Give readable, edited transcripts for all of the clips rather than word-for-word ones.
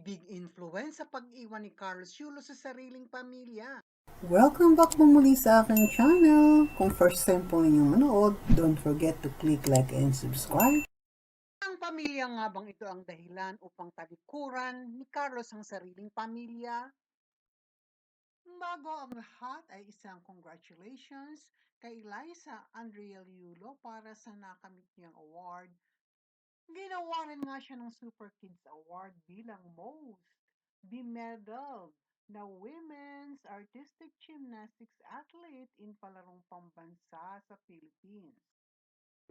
may big influence sa pag-iwan ni Carlos Yulo sa sariling pamilya. Welcome back po muli sa aking channel. Kung first time po inyong manood, don't forget to click like and subscribe. Ang pamilya nga bang ito ang dahilan upang talikuran ni Carlos ang sariling pamilya? Bago ang lahat ay isang congratulations kay Liza Andrea Yulo para sa nakamit niyang award. Ginawa rin nga siya ng Super Kids Award bilang most bemedaled na women's artistic gymnastics athlete in palarong pambansa sa Philippines.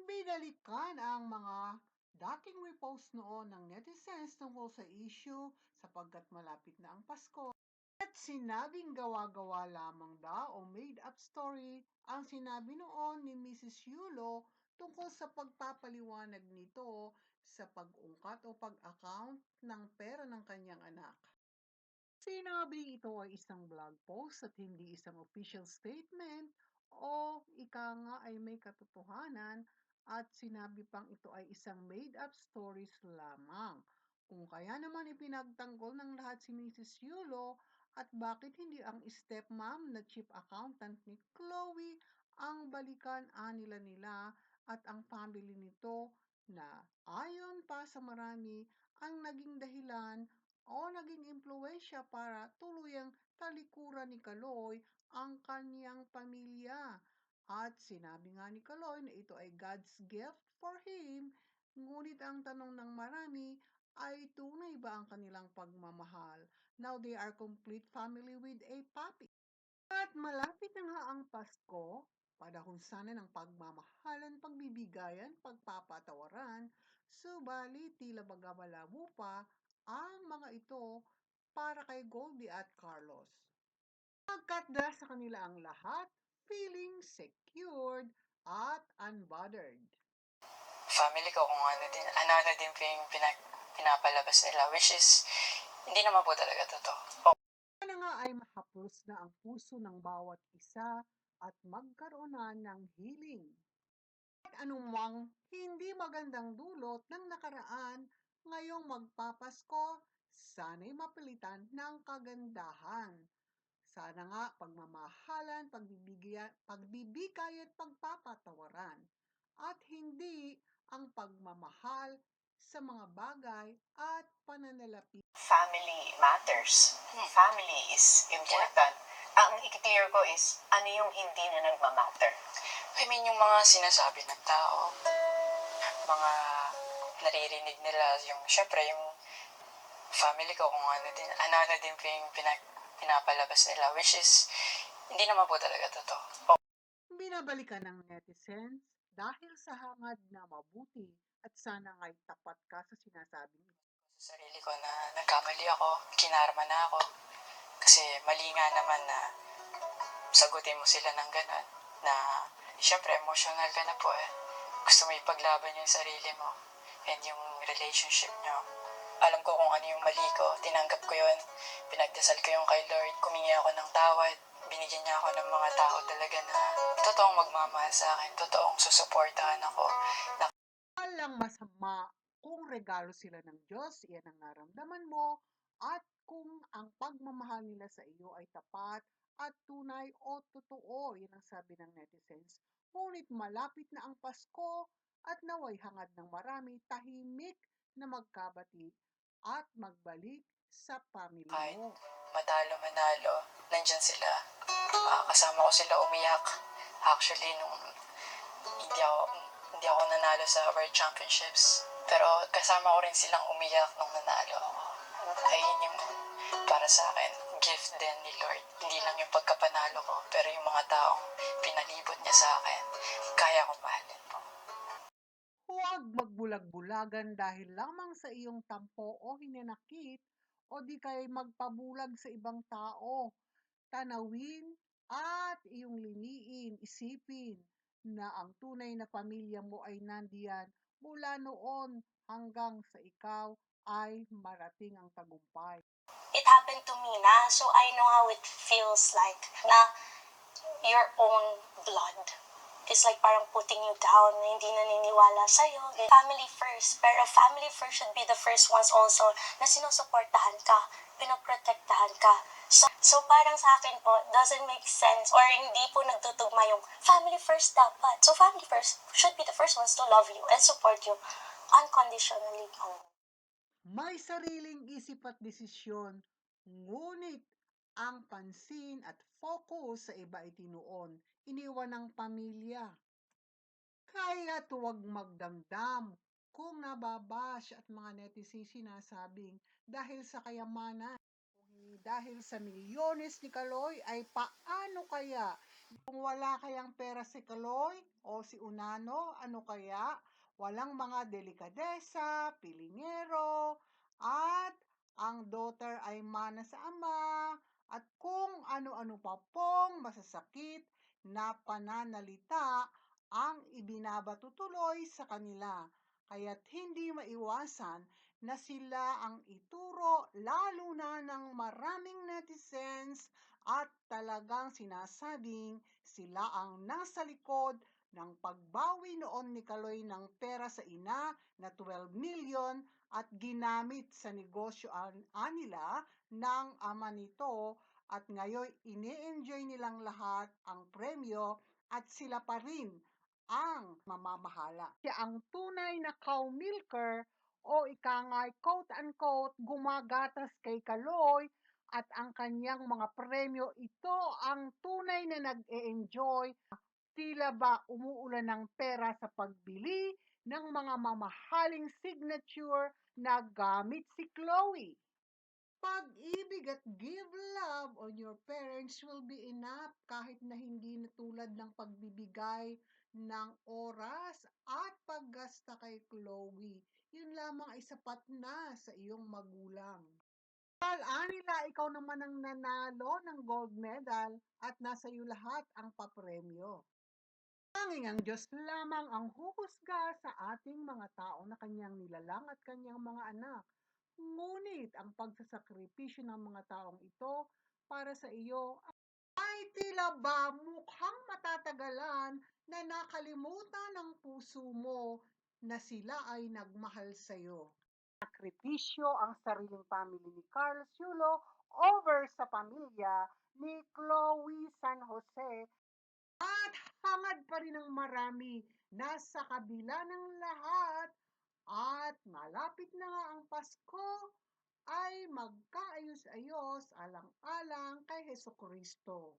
Binalikan ang mga dating repost noon ng netizens tungkol sa issue sapagkat malapit na ang Pasko. At sinabing gawa-gawa lamang daw o made-up story ang sinabi noon ni Mrs. Yulo tungkol sa pagpapaliwanag nito sa pag-ungkat o pag-account ng pera ng kanyang anak. Sinabi ito ay isang blog post at hindi isang official statement o ika nga ay may katotohanan at sinabi pang ito ay isang made-up stories lamang. Kung kaya naman ipinagtanggol ng lahat si Mrs. Yulo at bakit hindi ang stepmom na chief accountant ni Chloe ang balikan nila at ang family nito na ayon pa sa marami ang naging dahilan o naging impluwensya para tuluyang talikuran ni Kaloy ang kanyang pamilya. At sinabi nga ni Kaloy na ito ay God's gift for him, ngunit ang tanong ng marami ay tunay ba ang kanilang pagmamahal? Now they are complete family with a puppy. At malapit na nga ang Pasko, panahon sana ng pagmamahalan, pagbibigayan, pagpapatawaran, subalit tila baga malabo pa ang mga ito para kay Goldie at Carlos. Pagkatda sa kanila ang lahat, feeling secured at unbothered. Family ko kung ano din po yung pinapalabas nila, which is, hindi naman po talaga totoo. Sana nga ay mahaplos na ang puso ng bawat isa at magkaroon na ng healing. At anumang hindi magandang dulot ng nakaraan, ngayong magpapasko, sana'y mapilitan ng kagandahan. Sana nga pagmamahalan, pagbibigay at pagpapatawaran. At hindi ang pagmamahal sa mga bagay at pananalapi. Family matters. Family is important. Ang i-clear ko is, ano yung hindi na nagmamatter. I mean, yung mga sinasabi ng tao, mga naririnig nila, yung, syempre, yung family ko kung ano din po yung pinapalabas nila, which is, hindi naman po talaga totoo. Binabalikan ng netizens dahil sa hangad na mabuti at sana nga'y tapat ka sa sinasabing ito. Sa sarili ko na nagkamali ako, kinarma na ako, kasi mali nga naman na sagutin mo sila ng gano'n, na syempre emotional ka na po eh. Gusto mo ipaglaban yung sarili mo and yung relationship nyo. Alam ko kung ano yung mali ko, tinanggap ko yun, pinagdasal ko yung kay Lord, kumingi ako ng tawad, binigyan niya ako ng mga tao talaga na totoong magmamahal sa akin, totoong susuportahan ako. Walang masama kung regalo sila ng Diyos, iyan ang naramdaman mo, at kung ang pagmamahal nila sa iyo ay tapat at tunay o totoo, yan ang sabi ng netizens. Ngunit malapit na ang Pasko at naway hangad ng marami tahimik na magkabati at magbalik sa pamilya Kahit mo. matalo manalo, nandyan sila. Kasama ko sila umiyak. Actually, nung hindi ako, hindi ako nanalo sa World Championships. Pero kasama ko rin silang umiyak nung nanalo ako. Ayun yung para sa akin, gift din ni Lord. Hindi lang yung pagkapanalo ko, pero yung mga taong pinalibot niya sa akin, kaya ko mahalin po. Huwag magbulag-bulagan dahil lamang sa iyong tampo o hinanakit o di kay magpabulag sa ibang tao. Tanawin at iyong liniin, isipin na ang tunay na pamilya mo ay nandiyan mula noon hanggang sa ikaw ay marating ang tagumpay. It happened to me na, so I know how it feels like na your own blood is like parang putting you down, na hindi naniniwala sa'yo. Family first, pero family first should be the first ones also na sinusuportahan ka, pinoprotektahan ka. So parang sa akin po, doesn't make sense or hindi po nagtutugma yung family first dapat. So family first should be the first ones to love you and support you unconditionally. May sariling isip at desisyon, ngunit ang pansin at focus sa iba ay tinuon, iniwan ng pamilya. Kaya't huwag magdamdam kung nababash at mga netizen sinasabing dahil sa kayamanan. Dahil sa milyones ni Kaloy ay paano kaya? Kung wala kayang pera si Kaloy o si Unano, ano kaya? Walang mga delikadesa, pilingero, at ang daughter ay mana sa ama, at kung ano-ano pa pong masasakit na pananalita ang ibinabato tuloy sa kanila. Kaya't hindi maiwasan na sila ang ituro lalo na ng maraming netizens at talagang sinasabing sila ang nasa likod ng pagbawi noon ni Kaloy ng pera sa ina na 12 million at ginamit sa negosyo nila ng ama nito at ngayon ini-enjoy nilang lahat ang premyo at sila pa rin ang mamamahala. Siya ang tunay na cow milker o ika nga'y quote-unquote gumagatas kay Kaloy at ang kanyang mga premyo, ito ang tunay na nag-e-enjoy. Tila ba umuulan ng pera sa pagbili ng mga mamahaling signature na gamit si Chloe. Pag-ibig at give love on your parents will be enough kahit na hindi na tulad ng pagbibigay ng oras at paggasta kay Chloe. Yun lamang ay sapat na sa iyong magulang. Nila, ikaw naman ang nanalo ng gold medal at nasa iyo lahat ang papremyo. Tanging ang Diyos lamang ang huhusga sa ating mga tao na kanyang nilalang at kanyang mga anak. Ngunit ang pagsasakripisyo ng mga taong ito para sa iyo ay tila ba mukhang matatagalan na nakalimutan ng puso mo na sila ay nagmahal sa iyo. Sakripisyo ang sariling family ni Carl Yulo over sa pamilya ni Chloe San Jose at hangad pa rin ng marami na sa kabila ng lahat at malapit na nga ang Pasko ay magkaayos-ayos alang-alang kay Hesukristo.